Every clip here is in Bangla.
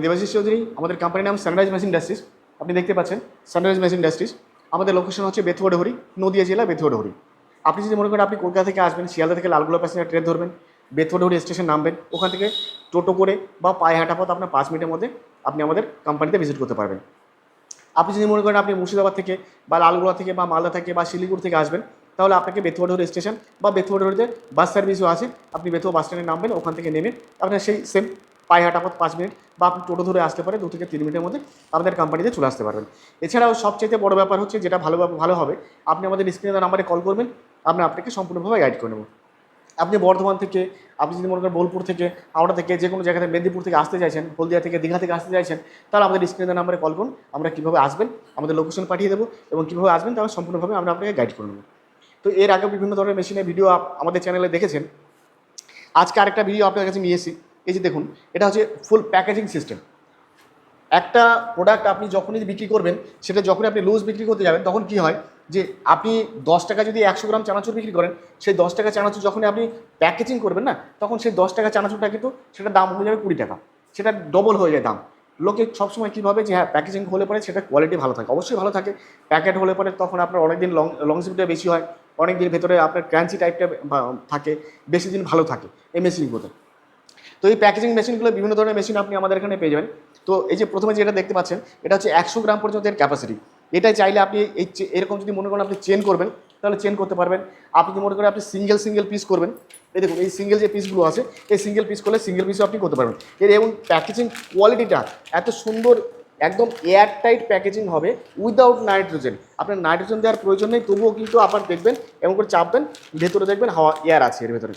দেবাশিস চৌধুরী, আমাদের কোম্পানির নাম সানরাইজ মেশিন ইন্ডাস্ট্রিজ। আপনি দেখতে পাচ্ছেন সানরাইজ মেশিন ইন্ডাস্ট্রিজ। আমাদের লোকেশন হচ্ছে বেথুয়া ডহরি, নদিয়া জেলা বেথুয়া ডহরি। আপনি যদি মনে করেন আপনি কলকাতা থেকে আসবেন, শিয়ালদা থেকে লালগোলা প্যাসেঞ্জার ট্রেন ধরবেন, বেথুয়া ডহরি স্টেশন নামবেন, ওখান থেকে টোটো করে বা পায়ে হাঁটা পথ আপনার 5 মিনিটের মধ্যে আপনি আমাদের কোম্পানিতে ভিজিট করতে পারবেন। আপনি যদি মনে করেন আপনি মুর্শিদাবাদ থেকে বা লালগোলা থেকে বা মালদা থেকে বা শিলিগুড়ি থেকে আসবেন, তাহলে আপনাকে বেথুয়া ডহরি স্টেশন বা বেথুয়া ডহরিতে বাস সার্ভিসও আছে। আপনি বেথুয়া বাস স্ট্যান্ডে নামবেন, ওখান থেকে নেমে আপনার সেই সেম পায়ে হাঁটা পথ 5 মিনিট বা আপনি টোটো ধরে আসতে পারে 2 থেকে 3 মিনিটের মধ্যে আমাদের কোম্পানিতে চলে আসতে পারবেন। এছাড়াও সবচেয়ে বড় ব্যাপার হচ্ছে, যেটা ভালো হবে, আপনি আমাদের স্ক্রিনে নাম্বারে কল করবেন, আমরা আপনাকে সম্পূর্ণভাবে গাইড করে নেব। আপনি বর্ধমান থেকে, আপনি যদি মনে করেন বোলপুর থেকে, হাওড়া থেকে, যে কোনো জায়গাতে মেদিনীপুর থেকে আসতে চাইছেন, হলদিয়া থেকে, দীঘা থেকে আসতে চাইছেন, তাহলে আমাদের স্ক্রিনের নাম্বারে কল করুন। আমরা কীভাবে আসবেন আমাদের লোকেশন পাঠিয়ে দেবো, এবং কীভাবে আসবেন তাহলে সম্পূর্ণভাবে আমরা আপনাকে গাইড করে নেব। তো এর আগে বিভিন্ন ধরনের মেশিনের ভিডিও আমাদের চ্যানেলে দেখেছেন। আজকে আরেকটা ভিডিও আপনার কাছে নিয়ে এসেছি। এই যে দেখুন, এটা হচ্ছে ফুল প্যাকেজিং সিস্টেম। একটা প্রোডাক্ট আপনি যখনই বিক্রি করবেন, সেটা যখনই আপনি লুজ বিক্রি করতে যাবেন, তখন কী হয় যে আপনি 10 টাকা যদি 100 গ্রাম চানাচুর বিক্রি করেন, সেই 10 টাকা চানাচুর যখনই আপনি প্যাকেজিং করবেন না, তখন সেই 10 টাকা চানাচুরটা কিন্তু সেটা দাম হয়ে যাবে 20 টাকা। সেটা ডবল হয়ে যায় দাম। লোকে সবসময় কী ভাবে যে হ্যাঁ, প্যাকেজিং হলে পরে সেটা কোয়ালিটি ভালো থাকে। অবশ্যই ভালো থাকে। প্যাকেট হলে পরে তখন আপনার অনেকদিন লংজিভিটিটা বেশি হয়, অনেক দিন ভেতরে আপনার ক্রাঞ্চি টাইপটা থাকে, বেশি দিন ভালো থাকে এই মেশিনগুলোতে। তো এই প্যাকেজিং মেশিনগুলো বিভিন্ন ধরনের মেশিন আপনি আমাদের এখানে পেয়ে যাবেন। তো এই যে প্রথমে যেটা দেখতে পাচ্ছেন, এটা হচ্ছে 100 গ্রাম পর্যন্ত এর ক্যাপাসিটি। এটাই চাইলে আপনি এরকম যদি মনে করেন আপনি চেন করবেন, তাহলে চেন করতে পারবেন। আপনি যদি মনে করেন আপনি সিঙ্গেল পিস করবেন, এই দেখুন এই সিঙ্গেল যে পিসগুলো আছে, এই সিঙ্গেল পিস করলে সিঙ্গেল পিসও আপনি করতে পারবেন। এবং প্যাকেজিং কোয়ালিটিটা এত সুন্দর, একদম এয়ার টাইট প্যাকেজিং হবে উইদাউট নাইট্রোজেন। আপনার নাইট্রোজেন দেওয়ার প্রয়োজন নেই, তবুও কিন্তু আপনার দেখবেন এমন করে চাপবেন, ভেতরে দেখবেন হাওয়া এয়ার আছে এর ভেতরে।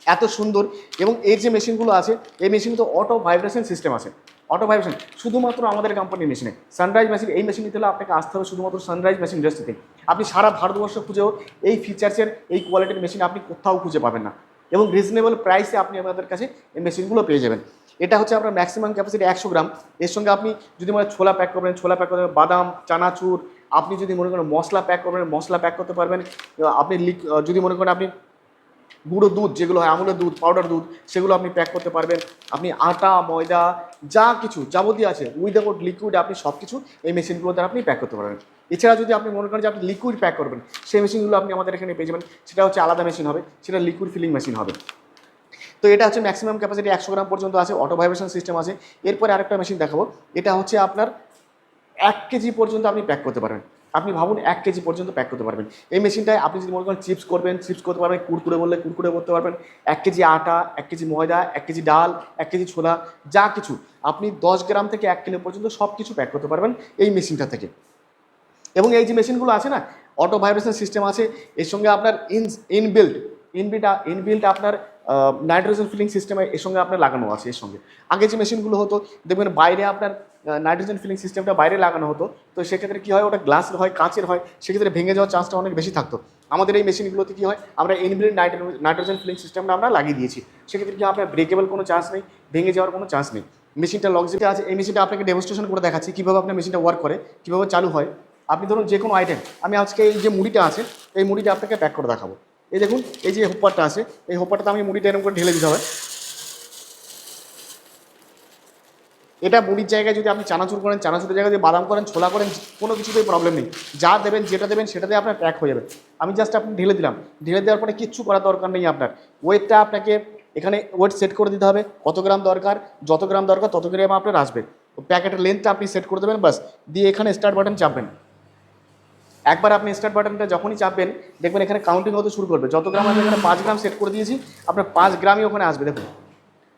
এত সুন্দর। এবং এর যে মেশিনগুলো আছে, এই মেশিনগুলো অটো ভাইব্রেশন সিস্টেম আছে। অটো ভাইব্রেশন শুধুমাত্র আমাদের কোম্পানির মেশিনে, সানরাইজ মেশিন। এই মেশিন নিতে হলে আপনাকে আসতে হবে শুধুমাত্র সানরাইজ মেশিন ইন্ডাস্ট্রিতে। আপনি সারা ভারতবর্ষ খুঁজেও এই ফিচার্সের, এই কোয়ালিটির মেশিন আপনি কোথাও খুঁজে পাবেন না। এবং রিজনেবল প্রাইসে আপনি আমাদের কাছে এই মেশিনগুলো পেয়ে যাবেন। এটা হচ্ছে আপনার ম্যাক্সিমাম ক্যাপাসিটি 100 গ্রাম। এর সঙ্গে আপনি যদি মনে ছোলা প্যাক করবেন, ছোলা প্যাক করতে পারবেন, বাদাম, চানাচুর। আপনি যদি মনে করেন মশলা প্যাক করবেন, মশলা প্যাক করতে পারবেন। আপনি যদি মনে করেন আপনি গুঁড়ো দুধ, যেগুলো হয় আমুলের দুধ, পাউডার দুধ, সেগুলো আপনি প্যাক করতে পারবেন। আপনি আটা, ময়দা, যা কিছু যাবতীয় আছে উইদাউট লিকুইড, আপনি সব কিছু এই মেশিনগুলো দ্বারা আপনি প্যাক করতে পারবেন। এছাড়া যদি আপনি মনে করেন যে আপনি লিকুইড প্যাক করবেন, সেই মেশিনগুলো আপনি আমাদের এখানে পেয়ে যাবেন। সেটা হচ্ছে আলাদা মেশিন হবে, সেটা লিকুইড ফিলিং মেশিন হবে। তো এটা হচ্ছে ম্যাক্সিমাম ক্যাপাসিটি 100 গ্রাম পর্যন্ত আছে, অটো ভাইব্রেশন সিস্টেম আছে। এরপরে আরেকটা মেশিন দেখাবো, এটা হচ্ছে আপনার 1 কেজি পর্যন্ত আপনি প্যাক করতে পারবেন। আপনি ভাবুন 1 কেজি পর্যন্ত প্যাক করতে পারবেন এই মেশিনটায়। আপনি যদি মনে করেন চিপস করবেন, চিপস করতে পারবেন। কুরকুরে বললে কুরকুরে করতে পারবেন। 1 কেজি আটা, 1 কেজি ময়দা, 1 কেজি ডাল, 1 কেজি ছোলা, যা কিছু আপনি 10 গ্রাম থেকে 1 কিলো পর্যন্ত সব কিছু প্যাক করতে পারবেন এই মেশিনটা থেকে। এবং এই যে মেশিনগুলো আছে না, অটো ভাইব্রেশন সিস্টেম আছে, এর সঙ্গে আপনার ইনবিল্ট আপনার নাইট্রোজেন ফিলিং সিস্টেমে এর সঙ্গে আপনার লাগানো আছে। এর সঙ্গে আগে যে মেশিনগুলো হতো, দেখবেন বাইরে আপনার নাইট্রোজেন ফিলিং সিস্টেমটা বাইরে লাগানো হতো। তো সেক্ষেত্রে কী হয়, ওটা গ্লাসের হয়, কাঁচের হয়, সেক্ষেত্রে ভেঙে যাওয়ার চান্সটা অনেক বেশি থাকতো। আমাদের এই মেশিনগুলোতে কী হয়, আমরা ইনবিল্ট নাইট্রোজেন ফিলিং সিস্টেমটা আমরা লাগিয়ে দিয়েছি। সেক্ষেত্রে কি আপনার ব্রেকেবল কোনো চান্স নেই, ভেঙে যাওয়ার কোনো চান্স নেই। মেশিনটা লংজিভিটি আছে। এই মেশিনটা আপনাকে ডেমনস্ট্রেশন করে দেখাচ্ছি কীভাবে আপনার মেশিনটা ওয়ার্ক করে, কীভাবে চালু হয়। আপনি ধরুন যে কোনো আইটেম, আমি আজকে এই যে মুড়িটা আছে, এই মুড়িটা আপনাকে প্যাক করে দেখাবো। এই দেখুন এই যে হোপারটা আছে, এই হোপারটাতে আমি মুড়িটা এরকম করে ঢেলে দিতে হবে। এটা মুড়ির জায়গায় যদি আপনি চানাচুর করেন, চানাচুরের জায়গায় যদি বাদাম করেন, ছোলা করেন, কোনো কিছুতেই প্রবলেম নেই। যা দেবেন, যেটা দেবেন সেটাতে আপনার প্যাক হয়ে যাবে। আমি জাস্ট আপনি ঢেলে দিলাম, ঢেলে দেওয়ার পরে কিচ্ছু করার দরকার নেই আপনার। ওয়েটটা আপনাকে এখানে ওয়েট সেট করে দিতে হবে, কত গ্রাম দরকার, যত গ্রাম দরকার তত গ্রাম আপনার আসবে। প্যাকেটের লেন্থটা আপনি সেট করে দেবেন, বাস দিয়ে এখানে স্টার্ট বাটন চাপবেন। একবার আপনি স্টার্ট বাটনটা যখনই চাপবেন, দেখবেন এখানে কাউন্টিং হতে শুরু করবে। যত গ্রাম আছে, এখানে 5 গ্রাম সেট করে দিয়েছি, আপনার 5 গ্রামই ওখানে আসবে। দেখুন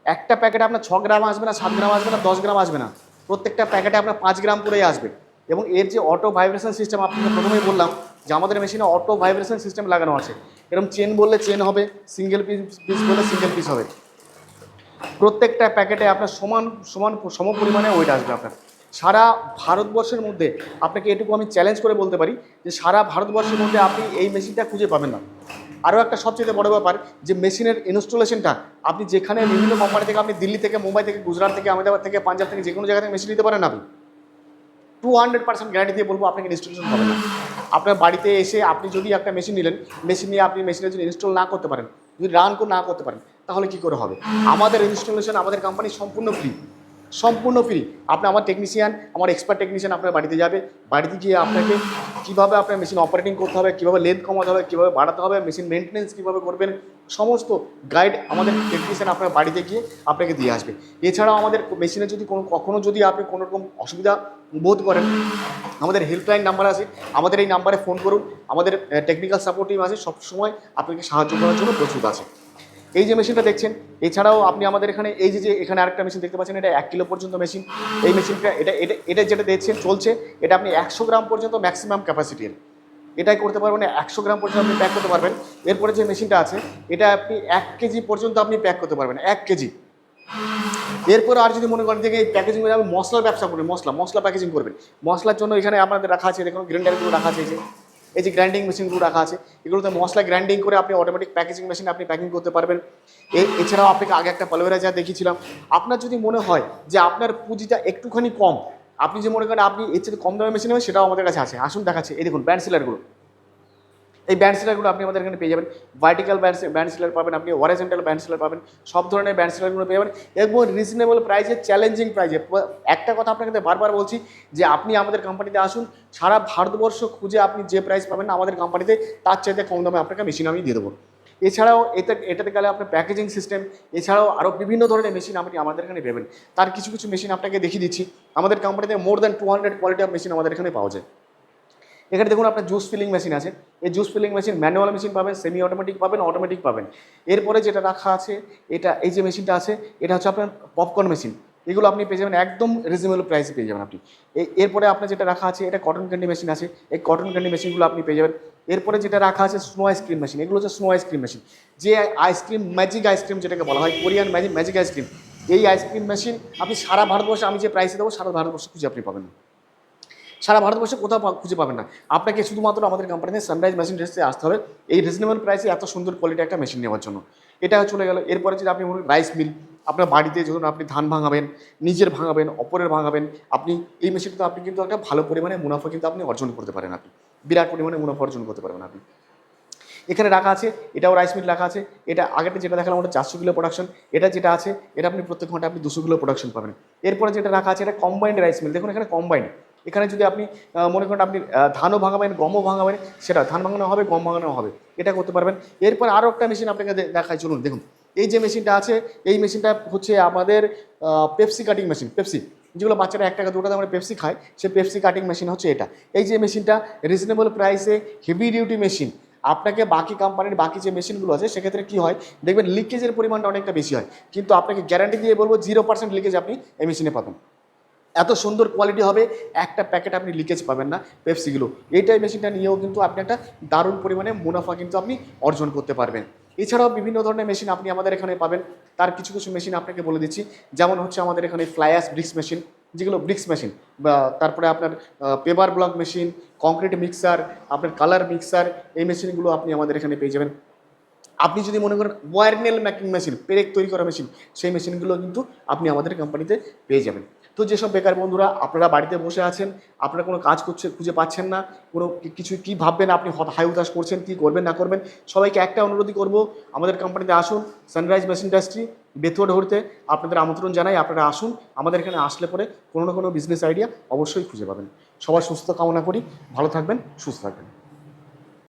একটা প্যাকেটে আপনার 6 গ্রাম আসবে না, 7 গ্রাম আসবে না, 10 গ্রাম আসবে না, প্রত্যেকটা প্যাকেটে আপনার 5 গ্রাম করেই আসবে। এবং এর যে অটো ভাইব্রেশন সিস্টেম, আপনাকে প্রথমেই বললাম যে আমাদের মেশিনে অটো ভাইব্রেশন সিস্টেম লাগানো আছে। এরকম চেন বললে চেন হবে, সিঙ্গেল পিস বললে সিঙ্গেল পিস হবে। প্রত্যেকটা প্যাকেটে আপনার সম পরিমাণে ওয়েট আসবে আপনার। সারা ভারতবর্ষের মধ্যে আপনাকে এটুকু আমি চ্যালেঞ্জ করে বলতে পারি যে সারা ভারতবর্ষের মধ্যে আপনি এই মেশিনটা খুঁজে পাবেন না। আরও একটা সবচেয়ে বড় ব্যাপার, যে মেশিনের ইনস্টলেশনটা আপনি যেখানে বিভিন্ন কোম্পানি থেকে, আপনি দিল্লি থেকে, মুম্বাই থেকে, গুজরাট থেকে, আহমেদাবাদ থেকে, পাঞ্জাব থেকে, যে কোনো জায়গা থেকে মেশিন নিতে পারেন। আপনি 200% গ্যারান্টি দিয়ে বলবো আপনাকে ইনস্টলেশন হবে না। আপনার বাড়িতে এসে আপনি যদি একটা মেশিন নিলেন, মেশিন নিয়ে আপনি মেশিনের যদি ইনস্টল না করতে পারেন, যদি রান না করতে পারেন, তাহলে কী করে হবে? আমাদের ইনস্টলেশন আমাদের কোম্পানি সম্পূর্ণ ফ্রি। সম্পূর্ণ ফ্রি। আপনি আমার টেকনিশিয়ান, আমার এক্সপার্ট টেকনিশিয়ান আপনার বাড়িতে যাবে, বাড়িতে গিয়ে আপনাকে কীভাবে আপনার মেশিন অপারেটিং করতে হবে, কীভাবে লেন্থ কমাতে হবে, কীভাবে বাড়াতে হবে, মেশিন মেনটেন্যান্স কীভাবে করবেন, সমস্ত গাইড আমাদের টেকনিশিয়ান আপনার বাড়িতে গিয়ে আপনাকে দিয়ে আসবে। এছাড়াও আমাদের মেশিনে যদি কখনও যদি আপনি কোনো রকম অসুবিধা বোধ করেন, আমাদের হেল্পলাইন নাম্বার আছে, আমাদের এই নাম্বারে ফোন করুন, আমাদের টেকনিক্যাল সাপোর্ট টিম আছে, সবসময় আপনাকে সাহায্য করার জন্য প্রস্তুত আছে। এই যে মেশিনটা দেখছেন, এছাড়াও আপনি আমাদের এখানে এই যে এখানে আরেকটা মেশিন দেখতে পাচ্ছেন, এটা 1 কিলো পর্যন্ত মেশিন। এই মেশিনটা এটা যেটা দেখছেন চলছে, এটা আপনি 100 গ্রাম পর্যন্ত ম্যাক্সিমাম ক্যাপাসিটির এটাই করতে পারবেন, 100 গ্রাম পর্যন্ত আপনি প্যাক করতে পারবেন। এরপরে যে মেশিনটা আছে, এটা আপনি 1 কেজি পর্যন্ত আপনি প্যাক করতে পারবেন, 1 কেজি। এরপরে আর যদি মনে করেন যে এই প্যাকেজিং করে আমি মশলার ব্যবসা করবেন, মশলা প্যাকেজিং করবেন, মশলার জন্য এখানে আপনাদের রাখা আছে, দেখুন গ্রাইন্ডারগুলো রাখা আছে, এই যে গ্রাইন্ডিং মেশিনগুলো রাখা আছে, এগুলোতে মশলা গ্রাইন্ডিং করে আপনি অটোমেটিক প্যাকেজিং মেশিন আপনি প্যাকিং করতে পারবেন। এছাড়াও আপনাকে আগে একটা পালভেরা যা দেখিয়েছিলাম, আপনার যদি মনে হয় যে আপনার পুঁজিটা একটুখানি কম, আপনি যে মনে করেন আপনি এর চেয়ে কম দামে মেশিন হবে, সেটাও আমাদের কাছে আছে। আসুন দেখাচ্ছে, এই দেখুন ব্যান্ড সিলারগুলো, এই ব্যান্ড সিলারগুলো আপনি আমাদের এখানে পেয়ে যাবেন। ভার্টিক্যাল ব্যান্ড সিলার পাবেন, আপনি হরাইজন্টাল ব্যান্ড সিলার পাবেন, সব ধরনের ব্যান্ড সিলারগুলো পেয়ে যাবেন এবং রিজনেবল প্রাইসে, চ্যালেঞ্জিং প্রাইসে। একটা কথা আপনাকে বারবার বলছি যে আপনি আমাদের কোম্পানিতে আসুন, সারা ভারতবর্ষ খুঁজে আপনি যে প্রাইস পাবেন না আমাদের কোম্পানিতে, তার চাইতে কম দামে আপনাকে মেশিন আমি দিয়ে দেবো। এছাড়াও এটাতে গেলে আপনার প্যাকেজিং সিস্টেম, এছাড়াও আরও বিভিন্ন ধরনের মেশিন আপনি আমাদের এখানে পাবেন। তার কিছু কিছু মেশিন আপনাকে দেখিয়ে দিচ্ছি। আমাদের কোম্পানিতে more than 200 quality of machine আমাদের এখানে পাওয়া যায়। এখানে দেখুন আপনার জুস ফিলিং মেশিন আছে, এই juice feeling machine manual machine পাবেন, সেমি অটোমেটিক পাবেন, অটোমেটিক পাবেন। এরপরে যেটা রাখা আছে, এই যে মেশিনটা আছে, এটা হচ্ছে আপনার পপকর্ন মেশিন। এগুলো আপনি পেয়ে যাবেন একদম রিজনেবল প্রাইসে পেয়ে যাবেন আপনি। এরপরে আপনার যেটা রাখা আছে, এটা কটন ক্যান্ডি মেশিন আছে, এই কটন ক্যান্ডি মেশিনগুলো আপনি পেয়ে যাবেন। এরপরে যেটা রাখা আছে স্নো আইসক্রিম মেশিন, এগুলো হচ্ছে স্নো আইসক্রিম মেশিন, যে আইসক্রিম ম্যাজিক আইসক্রিম যেটাকে বলা হয়, কোরিয়ান ম্যাজিক আইসক্রিম। এই আইসক্রিম মেশিন আপনি সারা ভারতবর্ষে আমি যে প্রাইসে দেবো, সারা ভারতবর্ষে খুঁজে আপনি পাবেন না, সারা ভারতবর্ষে কোথাও খুঁজে পাবেন না। আপনাকে শুধুমাত্র আমাদের কোম্পানিতে সানরাইজ মেশিন ইন্ডাস্ট্রিতে আসতে হবে এই রিজনেবল প্রাইসে এত সুন্দর কোয়ালিটি একটা মেশিন নেওয়ার জন্য। এটা চলে গেল। এরপরে যদি আপনি মনে রাইস মিল, আপনার বাড়িতে যখন আপনি ধান ভাঙাবেন, নিজের ভাঙাবেন, অপরের ভাঙাবেন, আপনি এই মেশিনটা আপনি কিন্তু একটা ভালো পরিমাণে মুনাফা কিন্তু আপনি অর্জন করতে পারেন, আপনি বিরাট পরিমাণে মুনাফা অর্জন করতে পারবেন আপনি। এখানে রাখা আছে, এটাও রাইস মিল রাখা আছে। এটা আগেরটা যেটা দেখালাম ওটা 400 কিলো প্রোডাকশন, এটা যেটা আছে এটা আপনি প্রত্যেক ঘন্টা আপনি 200 কিলো প্রোডাকশন পাবেন। এরপরে যেটা রাখা আছে, এটা কম্বাইন্ড রাইস মিল। দেখুন এখানে কম্বাইন্ড, এখানে যদি আপনি মনে করেন আপনি ধানও ভাঙাবেন, গমও ভাঙাবেন, সেটা ধান ভাঙানো হবে, গম ভাঙানো হবে, এটা করতে পারবেন। এরপর আরও একটা মেশিন আপনাকে দেখাই, চলুন দেখুন। এই যে মেশিনটা আছে, এই মেশিনটা হচ্ছে আমাদের পেপসি কাটিং মেশিন। পেপসি যেগুলো বাচ্চারা 1 টাকা 2 টাকা আমরা পেপসি খায়, সেই পেপসি কাটিং মেশিন হচ্ছে এটা। এই যে মেশিনটা রিজনেবল প্রাইসে হেভি ডিউটি মেশিন। আপনাকে বাকি কোম্পানির বাকি যে মেশিনগুলো আছে সেক্ষেত্রে কী হয় দেখবেন, লিকেজের পরিমাণটা অনেকটা বেশি হয়, কিন্তু আপনাকে গ্যারান্টি দিয়ে বলবো 0% লিকেজ আপনি এই মেশিনে পাবেন। এত সুন্দর কোয়ালিটি হবে, একটা প্যাকেট আপনি লিকেজ পাবেন না পেপসিগুলো। এইটাই মেশিনটা নিয়েও কিন্তু আপনি একটা দারুণ পরিমাণে মুনাফা কিন্তু আপনি অর্জন করতে পারবেন। এছাড়াও বিভিন্ন ধরনের মেশিন আপনি আমাদের এখানে পাবেন। তার কিছু কিছু মেশিন আপনাকে বলে দিচ্ছি, যেমন হচ্ছে আমাদের এখানে ফ্লাইয়াস ব্রিক্স মেশিন, যেগুলো ব্রিক্স মেশিন, বা তারপরে আপনার paper block machine, concrete mixer, আপনার কালার মিক্সার, এই মেশিনগুলো আপনি আমাদের এখানে পেয়ে যাবেন। আপনি যদি মনে করেন ওয়ারনেল মেকিং মেশিন, পেরেক তৈরি করা মেশিন, সেই মেশিনগুলো কিন্তু আপনি আমাদের কোম্পানিতে পেয়ে যাবেন। তো যেসব বেকার বন্ধুরা আপনারা বাড়িতে বসে আছেন, আপনারা কোনো কাজ খুঁজে পাচ্ছেন না, কোনো কিছু কী ভাববেন, আপনি হাই উতাস করছেন, কী করবেন না করবেন, সবাইকে একটা অনুরোধই করব, আমাদের কোম্পানিতে আসুন। সানরাইজ মেশিন ইন্ডাস্ট্রি, বেথুয়া ডহরিতে আপনাদের আমন্ত্রণ জানাই। আপনারা আসুন, আমাদের এখানে আসলে পরে কোনো না কোনো বিজনেস আইডিয়া অবশ্যই খুঁজে পাবেন। সবার সুস্থ কামনা করি, ভালো থাকবেন, সুস্থ থাকবেন।